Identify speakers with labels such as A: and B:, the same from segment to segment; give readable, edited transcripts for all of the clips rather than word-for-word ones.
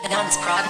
A: Anonymous Prod.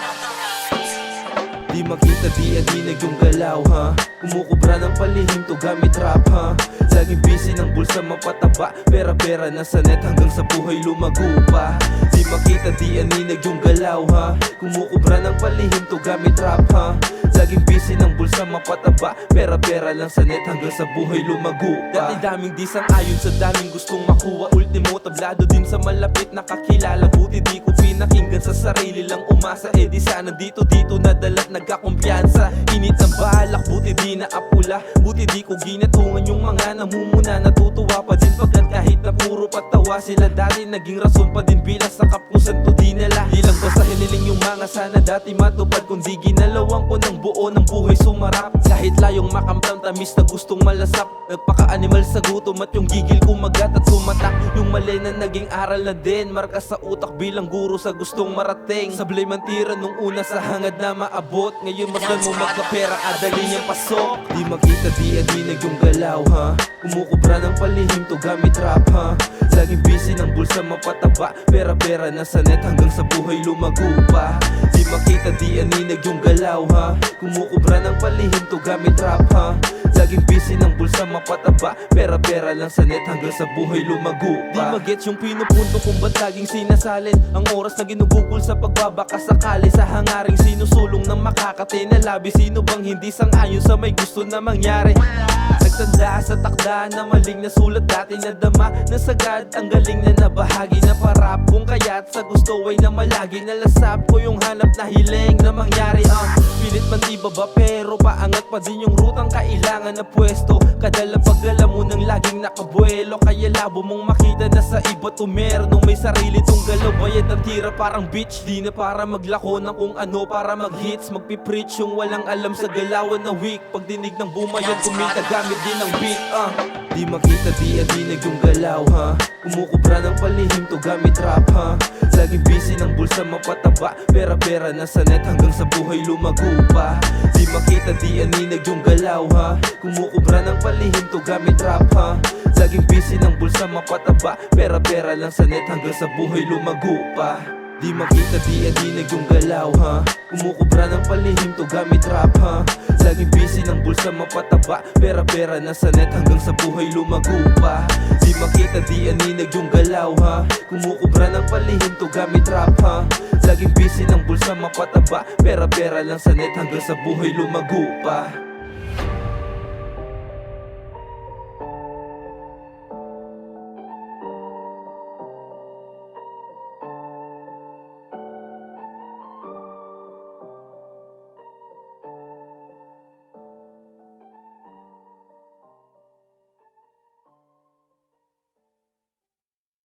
B: Di makita di adinig yung galaw ha. Kumukubra ng palihim to gamit rap ha. Laging busy ng bulsa mapataba, pera-pera nasa net hanggang sa buhay lumago pa. Di makita di aninig yung galaw ha. Kumukubra ng palihim to gamit rap ha. Laging busy ng bulsa mapataba, pera-pera lang sa net hanggang sa buhay lumago pa. Dati daming di sang-ayon sa daming gustong makuha. Ultimo tablado din sa malapit nakakilala. Buti di ko pinakinggan sa sarili lang umasa. Eh di sana dito nadalat nagkakumpiyansa. Init ng balak, buti di na apula. Buti di ko ginatungan yung mga namumuna. Natutuwa pa din pagkat kahit na puro patawa sila dati naging rason pa din bilang sa kapusan to di nila. Di lang basta hiniling yung mga sana dati matupad, kundi ginalawan ko ng buo ng buhay sumarap. Kahit layong makamtam tamis na gustong malasap. Nagpaka-animal sa gutom at yung gigil kumagat at sumatak. Yung mali na naging aral na din, marka sa utak bilang guro sa gustong marating. Sablay man tira nung una sa hangad na maabot. Ngayon masdan mo magkapera, adali niyang pasok. Di makita di adinig yung galaw ha. Kumukubra ng palihim to gamit rap ha. Laging busy ng bulsa mapataba, pera-pera nasa net hanggang sa buhay lumago pa. Di makita di aninig yung galaw ha. Kumukubra ng palihim to gamit rap ha. Laging busy ng bulsa mapataba, pera-pera lang sa net hanggang sa buhay lumago pa. Di magets yung pinupunto kung ba't laging sinasalin ang oras na ginugugol sa pagbabaka sakali. Sa hangaring sinusulong ng makakate na labi. Sino bang hindi sang-ayon sa may gusto na mangyari? Nagtanda sa takda na maling nasulat dati na dama na sagad. Ang galing na nabahagi na parap. Kung kaya't sa gusto ay na malagi nalasap ko yung hanap na hiling na mangyari. Pilit man di baba pero paangat pa din yung rutang kailangan na pwesto. Kadala pagdala mo ng laging nakabuelo. Kaya labo mong makita na sa iba tumer. Nung may sarili tong galaw bayad ang tira parang bitch. Di na para maglako ng kung ano para mag-hits. Magpipreach yung walang alam sa galawan na weak. Pag dinig ng bumayan kumita gamit din ng beat. Di makita di adinig yung galaw ha. Kumukubra ng palihim to gamit rap ha. Laging busy ng bulsa mapataba, pera-pera nasa net hanggang sa buhay lumago pa. Di makita di aninig yung galaw ha. Kumukubra ng palihim to gamit rap ha. Laging busy ng bulsa mapataba, pera-pera lang sa net hanggang sa buhay lumago pa. Di makita di adinig yung galaw ha. Kumukubra ng palihim to gamit rap ha. Laging busy ng bulsa mapataba, pera-pera nasa net hanggang sa buhay lumago pa. Di makita di aninig yung galaw ha. Kumukubra ng palihim to gamit rap ha. Laging busy ng bulsa mapataba, pera-pera lang sa net hanggang sa buhay lumago pa.